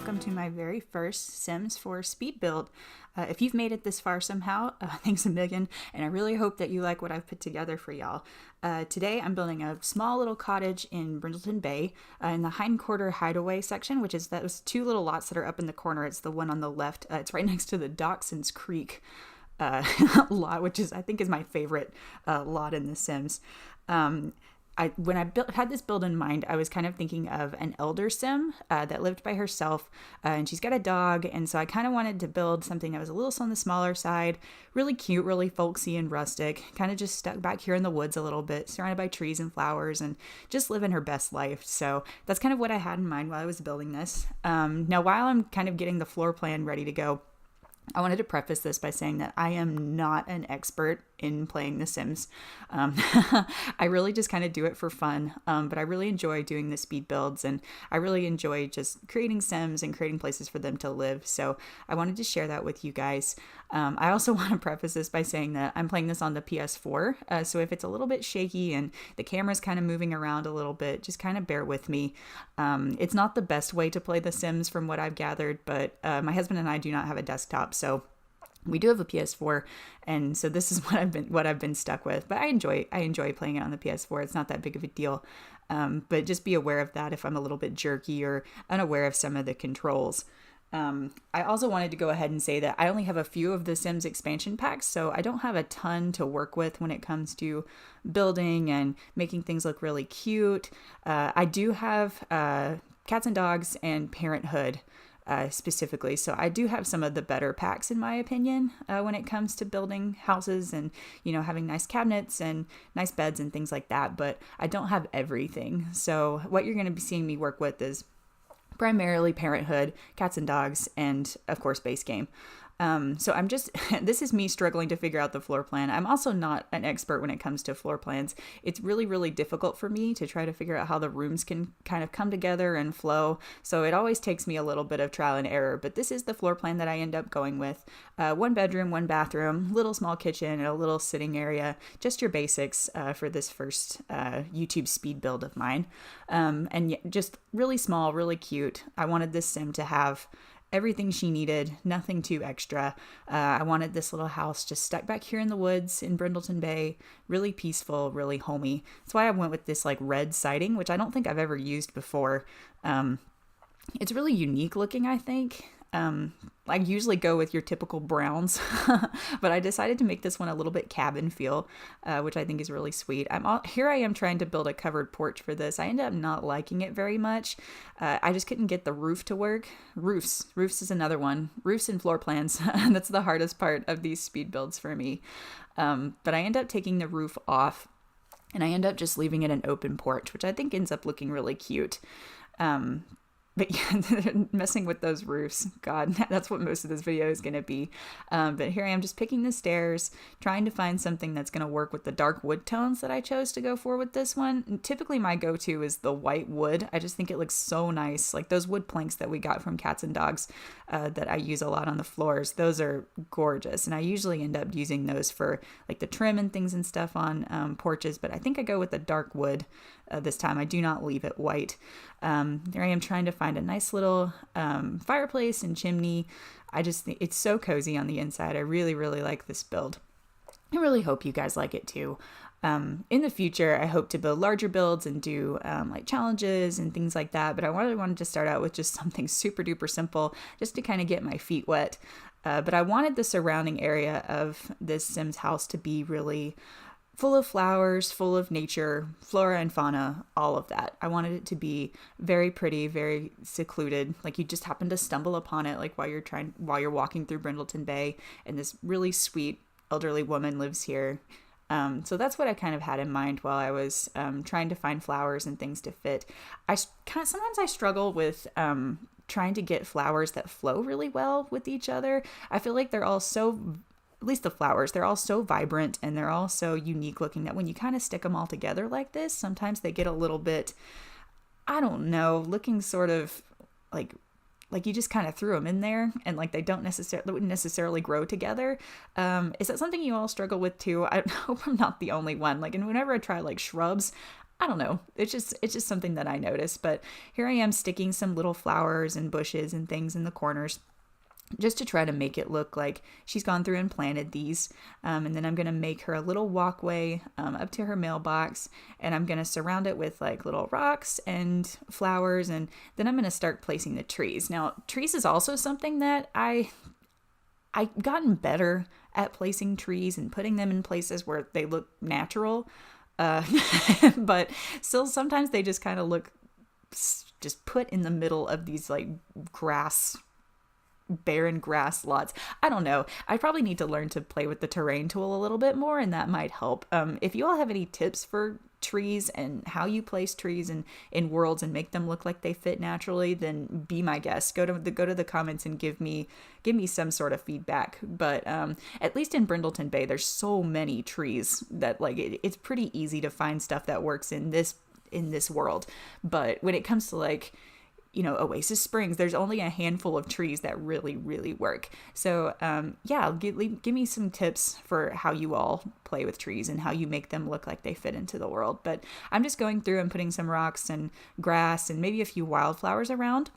welcome to my very first Sims 4 speed build. If you've made it this far somehow, thanks a million, and I really hope that you like what I've put together for y'all. Today I'm building a small little cottage in Brindleton Bay in the hindquarter Hideaway section, which is those two little lots that are up in the corner. It's the one on the left. It's right next to the Dachshunds Creek lot, which I think is my favorite lot in The Sims. When I had this build in mind, I was kind of thinking of an elder sim that lived by herself, and she's got a dog, and so I kind of wanted to build something that was a little on the smaller side, really cute, really folksy and rustic, kind of just stuck back here in the woods a little bit, surrounded by trees and flowers, and just living her best life. So that's kind of what I had in mind while I was building this. Now, while I'm kind of getting the floor plan ready to go, I wanted to preface this by saying that I am not an expert in playing The Sims. I really just kind of do it for fun, but I really enjoy doing the speed builds, and I really enjoy just creating Sims and creating places for them to live. So I wanted to share that with you guys. I also want to preface this by saying that I'm playing this on the PS4, so if it's a little bit shaky and the camera's kind of moving around a little bit, just kind of bear with me. It's not the best way to play The Sims from what I've gathered, but my husband and I do not have a desktop, so we do have a PS4, and so this is what I've been stuck with. But I enjoy playing it on the PS4. It's not that big of a deal, but just be aware of that if I'm a little bit jerky or unaware of some of the controls. I also wanted to go ahead and say that I only have a few of the Sims expansion packs, so I don't have a ton to work with when it comes to building and making things look really cute. I do have Cats and Dogs and Parenthood. Specifically. So I do have some of the better packs in my opinion when it comes to building houses and, having nice cabinets and nice beds and things like that, but I don't have everything. So what you're going to be seeing me work with is primarily Parenthood, Cats and Dogs, and of course base game. So I'm just, this is me struggling to figure out the floor plan. I'm also not an expert when it comes to floor plans. It's really, really difficult for me to try to figure out how the rooms can kind of come together and flow. So it always takes me a little bit of trial and error, but this is the floor plan that I end up going with. 1 bedroom, 1 bathroom, little small kitchen, and a little sitting area, just your basics for this first YouTube speed build of mine. And just really small, really cute. I wanted this sim to have everything she needed, nothing too extra. I wanted this little house just stuck back here in the woods in Brindleton Bay, really peaceful, really homey. That's why I went with this like red siding, which I don't think I've ever used before. It's really unique looking, I think. I usually go with your typical browns, but I decided to make this one a little bit cabin feel, which I think is really sweet. Here I am trying to build a covered porch for this. I ended up not liking it very much. I just couldn't get the roof to work. Roofs is another one. Roofs and floor plans. That's the hardest part of these speed builds for me. But I end up taking the roof off, and I end up just leaving it an open porch, which I think ends up looking really cute. But yeah, messing with those roofs, God, that's what most of this video is going to be. But here I am just picking the stairs, trying to find something that's going to work with the dark wood tones that I chose to go for with this one. And typically my go-to is the white wood. I just think it looks so nice. Like those wood planks that we got from Cats and Dogs that I use a lot on the floors. Those are gorgeous. And I usually end up using those for like the trim and things and stuff on porches. But I think I go with the dark wood this time. I do not leave it white. There I am trying to find a nice little fireplace and chimney. I just think it's so cozy on the inside. I really, really like this build. I really hope you guys like it too. In the future, I hope to build larger builds and do like challenges and things like that. But I really wanted to start out with just something super duper simple just to kind of get my feet wet. But I wanted the surrounding area of this Sims house to be really full of flowers, full of nature, flora and fauna, all of that. I wanted it to be very pretty, very secluded, like you just happen to stumble upon it, like while you're walking through Brindleton Bay, and this really sweet elderly woman lives here. So that's what I kind of had in mind while I was trying to find flowers and things to fit. Sometimes I struggle with trying to get flowers that flow really well with each other. I feel like they're all so, at least the flowers, they're all so vibrant and they're all so unique looking that when you kind of stick them all together like this, sometimes they get a little bit, I don't know, looking sort of like you just kind of threw them in there and like they wouldn't necessarily grow together. Is that something you all struggle with too? I hope I'm not the only one. Like, and whenever I try like shrubs, I don't know. It's just something that I noticed. But here I am sticking some little flowers and bushes and things in the corners just to try to make it look like she's gone through and planted these. And then I'm going to make her a little walkway up to her mailbox, and I'm going to surround it with like little rocks and flowers, and then I'm going to start placing the trees. Now, trees is also something that I've gotten better at placing trees and putting them in places where they look natural. But still, sometimes they just kind of look just put in the middle of these like barren grass lots. I don't know. I probably need to learn to play with the terrain tool a little bit more, and that might help. If you all have any tips for trees and how you place trees in worlds and make them look like they fit naturally, then be my guest. Go to the comments and give me some sort of feedback. But at least in Brindleton Bay, there's so many trees that like it's pretty easy to find stuff that works in this world. But when it comes to like, you know, Oasis Springs, there's only a handful of trees that really, really work. So, yeah, give me some tips for how you all play with trees and how you make them look like they fit into the world. But I'm just going through and putting some rocks and grass and maybe a few wildflowers around.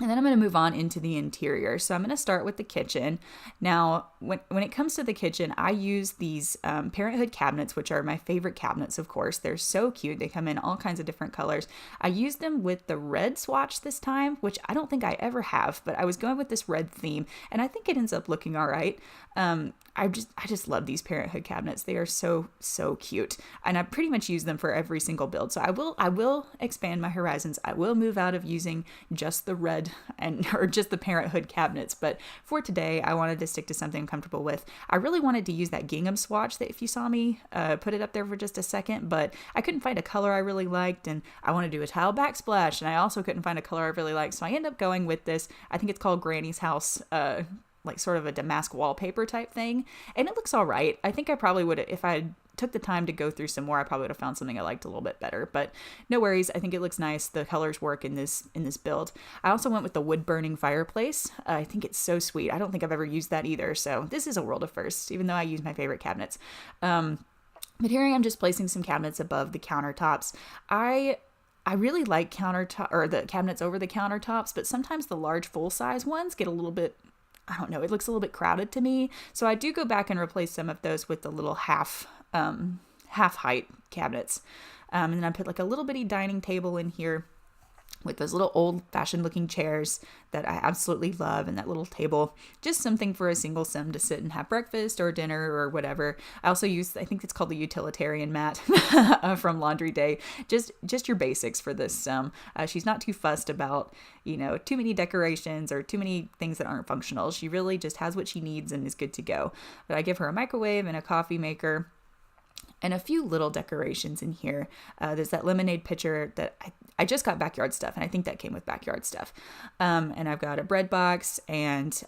And then I'm going to move on into the interior. So I'm going to start with the kitchen. Now, when it comes to the kitchen, I use these Parenthood cabinets, which are my favorite cabinets, of course. They're so cute. They come in all kinds of different colors. I used them with the red swatch this time, which I don't think I ever have, but I was going with this red theme, and I think it ends up looking all right. I just love these Parenthood cabinets. They are so cute, and I pretty much use them for every single build. So I will expand my horizons. I will move out of using just the red or just the Parenthood cabinets. But for today, I wanted to stick to something I'm comfortable with. I really wanted to use that gingham swatch that if you saw me put it up there for just a second, but I couldn't find a color I really liked, and I want to do a tile backsplash, and I also couldn't find a color I really liked. So I ended up going with this. I think it's called Granny's House, like sort of a damask wallpaper type thing, and it looks all right. I think I probably would, if I took the time to go through some more, I probably would have found something I liked a little bit better, but no worries. I think it looks nice. The colors work in this build. I also went with the wood burning fireplace. I think it's so sweet. I don't think I've ever used that either, so this is a world of firsts, even though I use my favorite cabinets. But here I am just placing some cabinets above the countertops. I really like the cabinets over the countertops, but sometimes the large full-size ones get a little bit, I don't know, it looks a little bit crowded to me. So I do go back and replace some of those with the little half height cabinets. And then I put like a little bitty dining table in here with those little old fashioned looking chairs that I absolutely love, and that little table, just something for a single sim to sit and have breakfast or dinner or whatever. I also use, I think it's called the utilitarian mat from Laundry Day. Just your basics for this sim. She's not too fussed about, you know, too many decorations or too many things that aren't functional. She really just has what she needs and is good to go. But I give her a microwave and a coffee maker and a few little decorations in here. There's that lemonade pitcher that I just got backyard stuff, and I think that came with backyard stuff. And I've got a bread box, and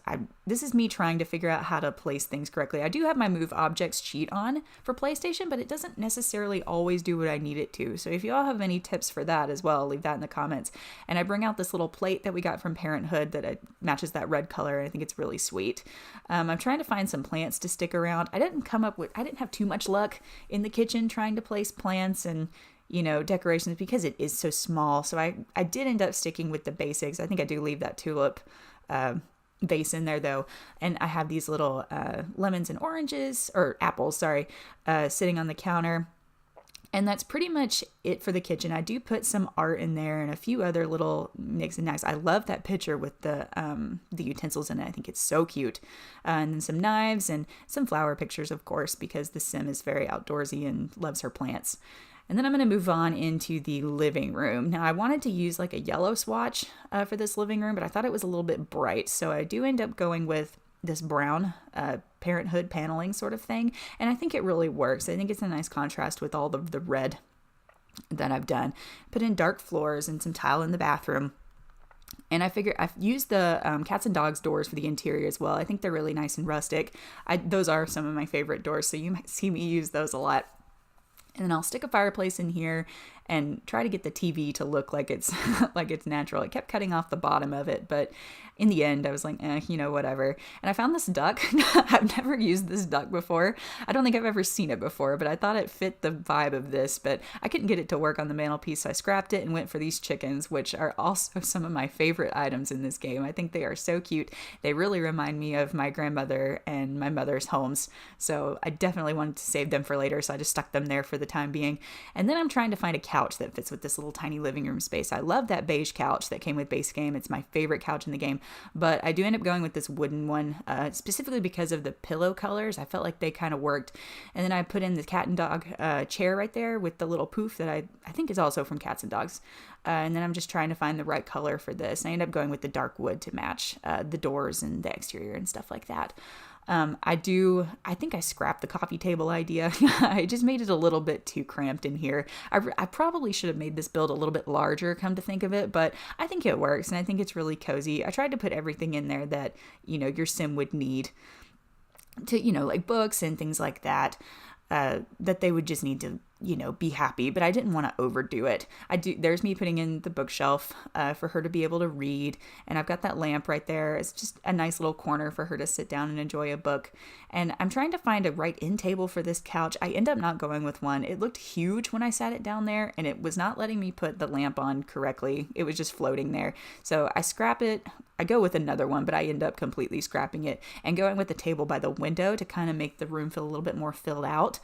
this is me trying to figure out how to place things correctly. I do have my Move Objects cheat on for PlayStation, but it doesn't necessarily always do what I need it to. So if you all have any tips for that as well, leave that in the comments. And I bring out this little plate that we got from Parenthood that matches that red color, and I think it's really sweet. I'm trying to find some plants to stick around. I didn't have too much luck in the kitchen trying to place plants and, you know, decorations because it is so small. So I did end up sticking with the basics. I think I do leave that tulip vase in there though. And I have these little lemons and oranges, or apples, sorry, sitting on the counter. And that's pretty much it for the kitchen. I do put some art in there and a few other little nicks and knacks. I love that picture with the utensils in it. I think it's so cute. And then some knives and some flower pictures, of course, because the sim is very outdoorsy and loves her plants. And then I'm going to move on into the living room. Now, I wanted to use like a yellow swatch for this living room, but I thought it was a little bit bright. So I do end up going with this brown Parenthood paneling sort of thing. And I think it really works. I think it's a nice contrast with all the red that I've done. Put in dark floors and some tile in the bathroom. And I figure I've used the cats and dogs doors for the interior as well. I think they're really nice and rustic. Those are some of my favorite doors, so you might see me use those a lot. And then I'll stick a fireplace in here, and try to get the TV to look like it's like it's natural. It kept cutting off the bottom of it, but in the end, I was like, whatever. And I found this duck. I've never used this duck before. I don't think I've ever seen it before, but I thought it fit the vibe of this, but I couldn't get it to work on the mantelpiece, so I scrapped it and went for these chickens, which are also some of my favorite items in this game. I think they are so cute. They really remind me of my grandmother and my mother's homes, so I definitely wanted to save them for later, so I just stuck them there for the time being. And then I'm trying to find a couch that fits with this little tiny living room space. I love that beige couch that came with base game. It's my favorite couch in the game. But I do end up going with this wooden one, specifically because of the pillow colors. I felt like they kind of worked. And then I put in the cat and dog chair right there with the little poof that I think is also from Cats and Dogs. And then I'm just trying to find the right color for this. I end up going with the dark wood to match the doors and the exterior and stuff like that. I think I scrapped the coffee table idea. I just made it a little bit too cramped in here. I probably should have made this build a little bit larger, come to think of it, but I think it works and I think it's really cozy. I tried to put everything in there that, your sim would need to, like books and things like that. That they would just need to, be happy, but I didn't want to overdo it. There's me putting in the bookshelf for her to be able to read, and I've got that lamp right there. It's just a nice little corner for her to sit down and enjoy a book. And I'm trying to find a right end table for this couch. I end up not going with one. It looked huge when I sat it down there, and it was not letting me put the lamp on correctly. It was just floating there. So I scrap it. I go with another one, but I end up completely scrapping it and going with the table by the window to kind of make the room feel a little bit more filled out.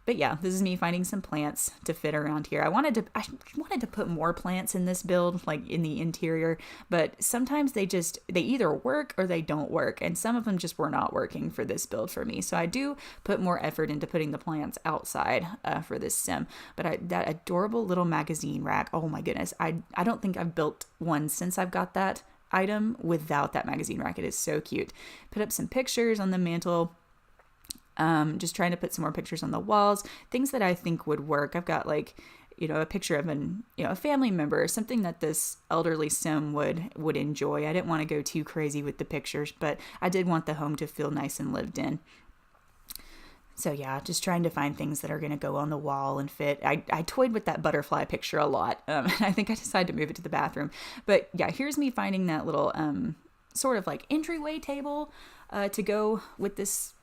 But yeah, this is me finding some plants to fit around here. I wanted to put more plants in this build, like in the interior, but sometimes they either work or they don't work, and some of them just were not working for this build for me. So I do put more effort into putting the plants outside for this sim. But that adorable little magazine rack, oh my goodness, I don't think I've built one since I've got that item without that magazine rack. It is so cute. Put up some pictures on the mantle. Just trying to put some more pictures on the walls, things that I think would work. I've got a picture of a family member, something that this elderly sim would enjoy. I didn't want to go too crazy with the pictures, but I did want the home to feel nice and lived in. So yeah, just trying to find things that are going to go on the wall and fit. I toyed with that butterfly picture a lot. And I think I decided to move it to the bathroom. But yeah, here's me finding that little sort of like entryway table to go with this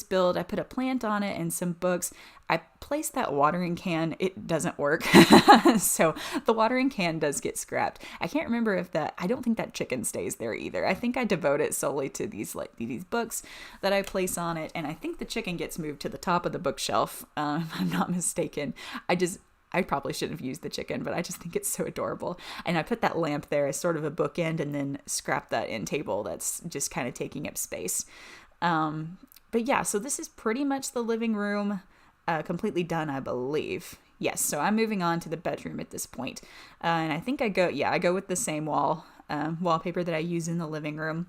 build. I put a plant on it and some books. I placed that watering can. It doesn't work. So the watering can does get scrapped. I can't remember I don't think that chicken stays there either. I think I devote it solely to these books that I place on it. And I think the chicken gets moved to the top of the bookshelf. If I'm not mistaken. I probably shouldn't have used the chicken, but I just think it's so adorable. And I put that lamp there as sort of a bookend and then scrapped that end table that's just kind of taking up space. But yeah, so this is pretty much the living room completely done, I believe. Yes, so I'm moving on to the bedroom at this point. And I think I go with the same wallpaper that I use in the living room.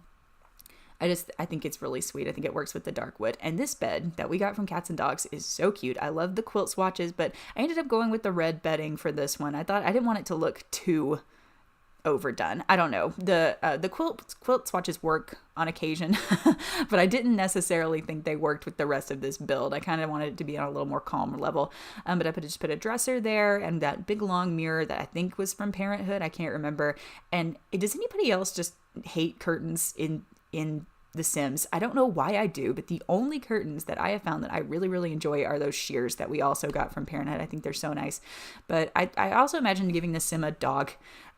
I think it's really sweet. I think it works with the dark wood. And this bed that we got from Cats and Dogs is so cute. I love the quilt swatches, but I ended up going with the red bedding for this one. I didn't want it to look too overdone. I don't know. The quilt swatches work on occasion, but I didn't necessarily think they worked with the rest of this build. I kind of wanted it to be on a little more calm level. But I just put a dresser there and that big long mirror that I think was from Parenthood. I can't remember. And does anybody else just hate curtains in The Sims? I don't know why I do, but the only curtains that I have found that I really, really enjoy are those shears that we also got from Parenthood. I think they're so nice. But I also imagined giving the sim a dog.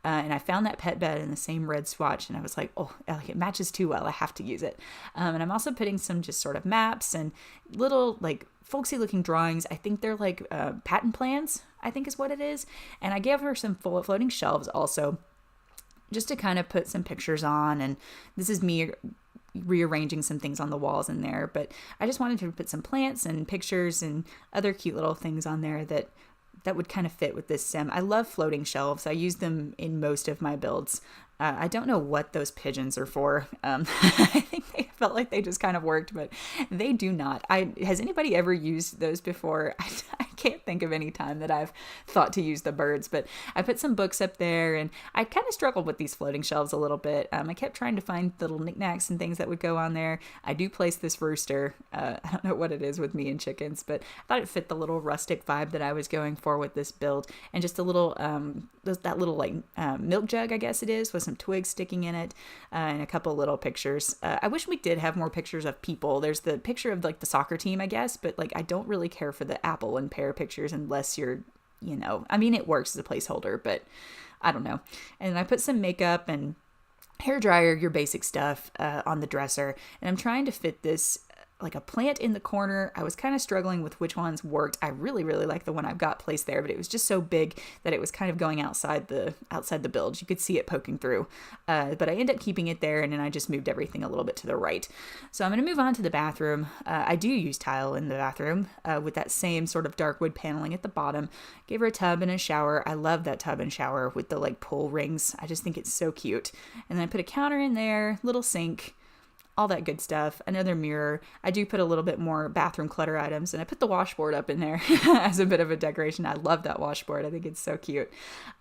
And I found that pet bed in the same red swatch, and I was like, oh, it matches too well. I have to use it. And I'm also putting some just sort of maps and little like folksy looking drawings. I think they're like patent plans, I think is what it is. And I gave her some floating shelves also, just to kind of put some pictures on. And this is me rearranging some things on the walls in there. But I just wanted to put some plants and pictures and other cute little things on there that would kind of fit with this sim. I love floating shelves. I use them in most of my builds. I don't know what those pigeons are for. I think they felt like they just kind of worked, but they do not. Has anybody ever used those before? I can't think of any time that I've thought to use the birds, but I put some books up there, and I kind of struggled with these floating shelves a little bit. I kept trying to find little knickknacks and things that would go on there. I do place this rooster. I don't know what it is with me and chickens, but I thought it fit the little rustic vibe that I was going for with this build, and just a little, that little like milk jug, I guess it is, with some twigs sticking in it, and a couple little pictures. I wish we did have more pictures of people. There's the picture of like the soccer team, I guess, but like I don't really care for the apple and pear pictures unless you're, I mean, it works as a placeholder, but I don't know. And I put some makeup and hair dryer, your basic stuff, on the dresser, and I'm trying to fit this like a plant in the corner. I was kind of struggling with which ones worked. I really, really like the one I've got placed there, but it was just so big that it was kind of going outside the build. You could see it poking through, but I ended up keeping it there, and then I just moved everything a little bit to the right. So I'm going to move on to the bathroom. I do use tile in the bathroom with that same sort of dark wood paneling at the bottom. Gave her a tub and a shower. I love that tub and shower with the like pull rings. I just think it's so cute. And then I put a counter in there, little sink, all that good stuff. Another mirror. I do put a little bit more bathroom clutter items, and I put the washboard up in there as a bit of a decoration. I love that washboard. I think it's so cute.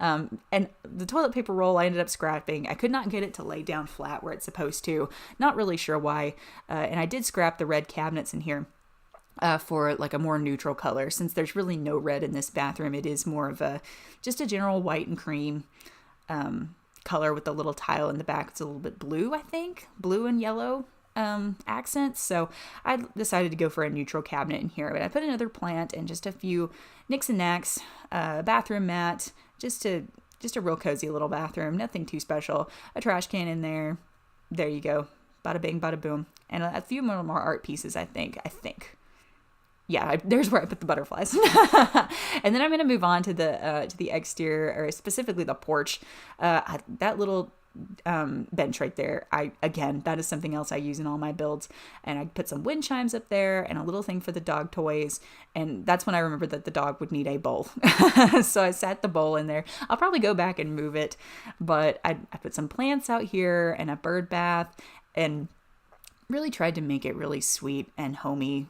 And the toilet paper roll I ended up scrapping. I could not get it to lay down flat where it's supposed to. Not really sure why. And I did scrap the red cabinets in here for like a more neutral color. Since there's really no red in this bathroom, it is more of just a general white and cream color with the little tile in the back. It's a little bit blue, I think, blue and yellow accents. So I decided to go for a neutral cabinet in here, but I put another plant and just a few knicks and knacks, bathroom mat, just a real cozy little bathroom, nothing too special. A trash can in there. There you go. Bada bing, bada boom. And a few more art pieces, I think. Yeah, there's where I put the butterflies. And then I'm going to move on to the exterior, or specifically the porch. That little bench right there, that is something else I use in all my builds. And I put some wind chimes up there and a little thing for the dog toys. And that's when I remembered that the dog would need a bowl. So I sat the bowl in there. I'll probably go back and move it, but I put some plants out here and a bird bath, and really tried to make it really sweet and homey.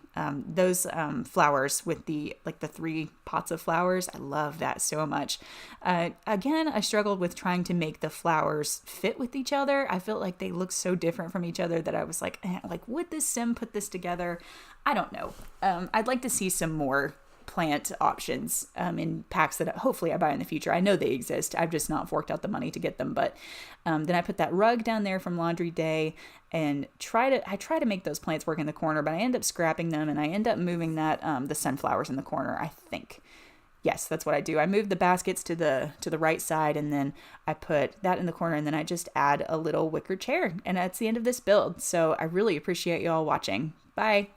Those flowers with the 3 pots of flowers, I love that so much. Again, I struggled with trying to make the flowers fit with each other. I felt like they looked so different from each other that I was like, would this sim put this together? I don't know. I'd like to see some more plant options in packs that hopefully I buy in the future. I know they exist. I've just not forked out the money to get them. But then I put that rug down there from Laundry Day and try to make those plants work in the corner, but I end up scrapping them, and I end up moving that the sunflowers in the corner, I think. Yes, that's what I do. I move the baskets to the right side, and then I put that in the corner, and then I just add a little wicker chair, and that's the end of this build. So I really appreciate you all watching. Bye.